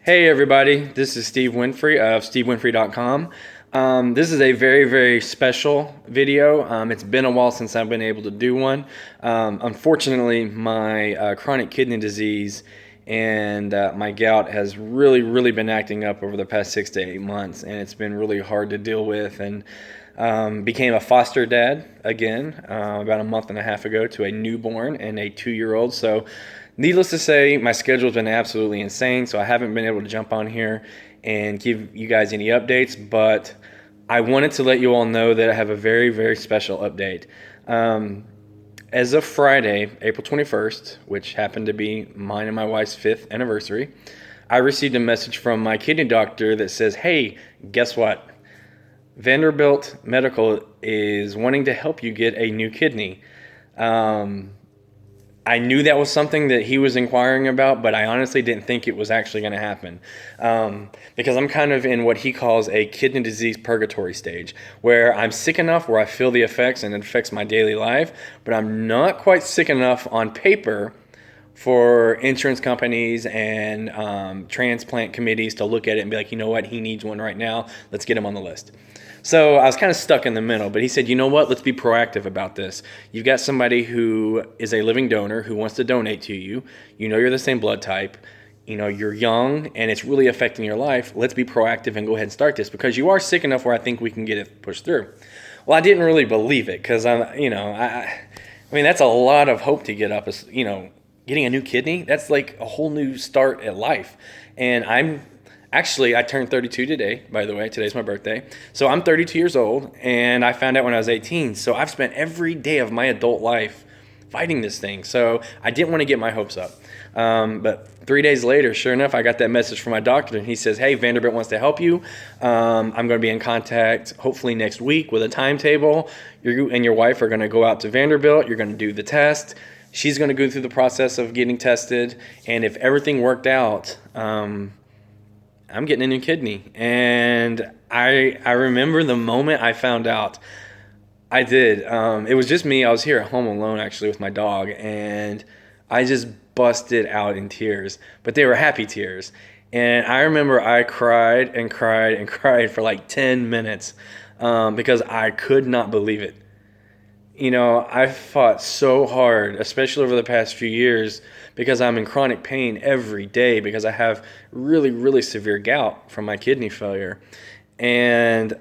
Hey everybody, this is Steve Winfrey of stevewinfrey.com. This is a very, very special video. It's been a while since I've been able to do one. Unfortunately, my chronic kidney disease and my gout has really been acting up over the past 6 to 8 months, and it's been really hard to deal with. And became a foster dad again about a month and a half ago to a newborn and a 2-year-old. So needless to say, my schedule's been absolutely insane, so I haven't been able to jump on here and give you guys any updates, but I wanted to let you all know that I have a very special update. As of Friday, April 21st, which happened to be mine and my wife's 5th anniversary, I received a message from my kidney doctor that says, hey, guess what? Vanderbilt Medical is wanting to help you get a new kidney. I knew that was something that he was inquiring about, but I honestly didn't think it was actually going to happen, because I'm kind of in what he calls a kidney disease purgatory stage, where I'm sick enough where I feel the effects and it affects my daily life, but I'm not quite sick enough on paper for insurance companies and transplant committees to look at it and be like, you know what, he needs one right now, let's get him on the list. So I was kind of stuck in the middle, but he said, you know what, let's be proactive about this. You've got somebody who is a living donor who wants to donate to you. You know you're the same blood type. You know you're young and it's really affecting your life. Let's be proactive and go ahead and start this, because you are sick enough where I think we can get it pushed through. Well, I didn't really believe it, because I mean, that's a lot of hope to get up, getting a new kidney. That's like a whole new start at life. And I turned 32 today, by the way. Today's my birthday. So I'm 32 years old, and I found out when I was 18. So I've spent every day of my adult life fighting this thing. So I didn't want to get my hopes up. But 3 days later, sure enough, I got that message from my doctor, and he says, hey, Vanderbilt wants to help you. I'm going to be in contact hopefully next week with a timetable. You and your wife are going to go out to Vanderbilt. You're going to do the test. She's going to go through the process of getting tested. And if everything worked out, I'm getting a new kidney. And I remember the moment I found out. I did. It was just me. I was here at home alone, actually, with my dog, and I just busted out in tears. But they were happy tears. And I remember I cried and cried and cried for like 10 minutes because I could not believe it. You know, I fought so hard, especially over the past few years, because I'm in chronic pain every day because I have really severe gout from my kidney failure. And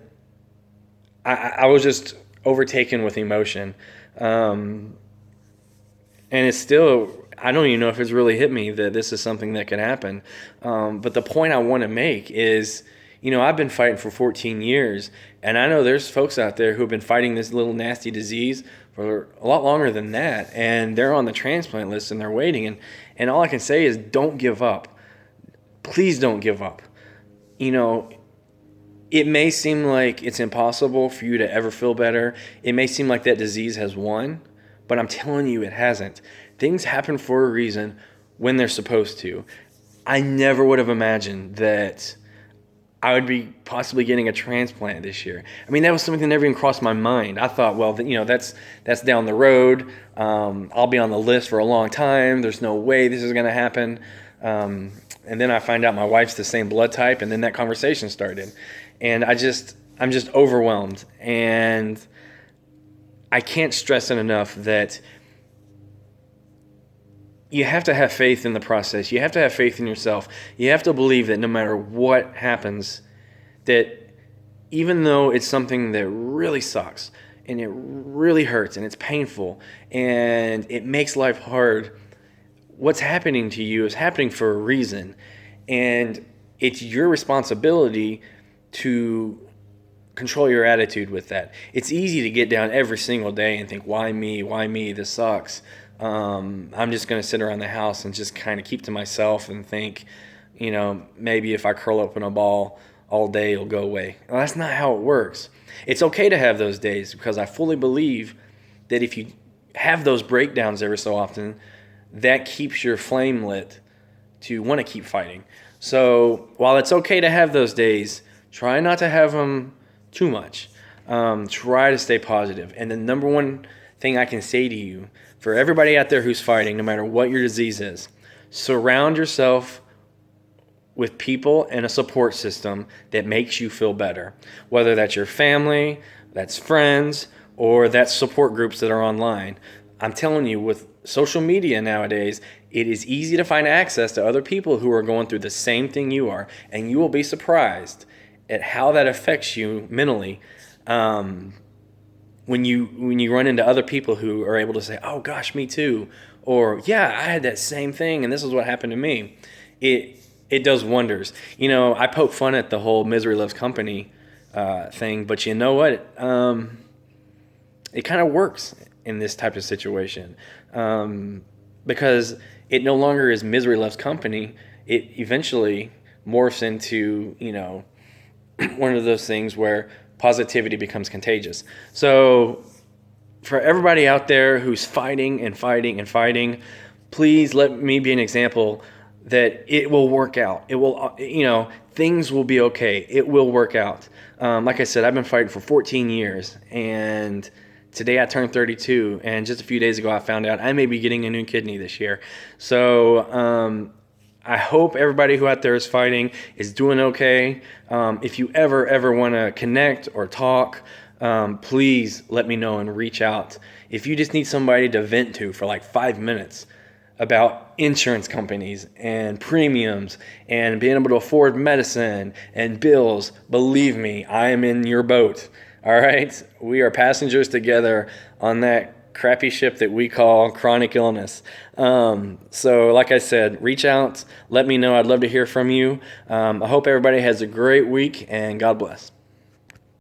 I was just overtaken with emotion. And it's still, I don't even know if it's really hit me that this is something that could happen. But the point I want to make is, I've been fighting for 14 years, and I know there's folks out there who have been fighting this little nasty disease for a lot longer than that, and they're on the transplant list and they're waiting. And all I can say is don't give up. Please don't give up. It may seem like it's impossible for you to ever feel better. It may seem like that disease has won, but I'm telling you it hasn't. Things happen for a reason when they're supposed to. I never would have imagined that I would be possibly getting a transplant this year. I mean, that was something that never even crossed my mind. I thought, well, that's down the road. I'll be on the list for a long time. There's no way this is going to happen. And then I find out my wife's the same blood type, and then that conversation started. And I'm just overwhelmed. And I can't stress it enough that you have to have faith in the process. You have to have faith in yourself. You have to believe that no matter what happens, that even though it's something that really sucks and it really hurts and it's painful and it makes life hard, what's happening to you is happening for a reason. And it's your responsibility to control your attitude with that. It's easy to get down every single day and think, why me? Why me? This sucks. I'm just going to sit around the house and just kind of keep to myself and think, maybe if I curl up in a ball all day, it'll go away. Well, that's not how it works. It's okay to have those days, because I fully believe that if you have those breakdowns every so often, that keeps your flame lit to want to keep fighting. So while it's okay to have those days, try not to have them too much. Try to stay positive. And the number one thing I can say to you, for everybody out there who's fighting, no matter what your disease is, surround yourself with people and a support system that makes you feel better, whether that's your family, that's friends, or that's support groups that are online. I'm telling you, with social media nowadays, it is easy to find access to other people who are going through the same thing you are, and you will be surprised at how that affects you mentally. When you run into other people who are able to say, "Oh gosh, me too," or "Yeah, I had that same thing, and this is what happened to me," it does wonders. I poke fun at the whole misery loves company thing, but you know what? It kind of works in this type of situation, because it no longer is misery loves company. It eventually morphs into one of those things where positivity becomes contagious. So for everybody out there who's fighting and fighting and fighting, please let me be an example that it will work out. It will, things will be okay. It will work out. Like I said, I've been fighting for 14 years, and today I turned 32, and just a few days ago I found out I may be getting a new kidney this year. So I hope everybody who out there is fighting is doing okay. If you ever want to connect or talk, please let me know and reach out. If you just need somebody to vent to for like 5 minutes about insurance companies and premiums and being able to afford medicine and bills, believe me, I am in your boat. All right? We are passengers together on that crappy ship that we call chronic illness. So like I said, reach out, let me know. I'd love to hear from you. I hope everybody has a great week, and God bless.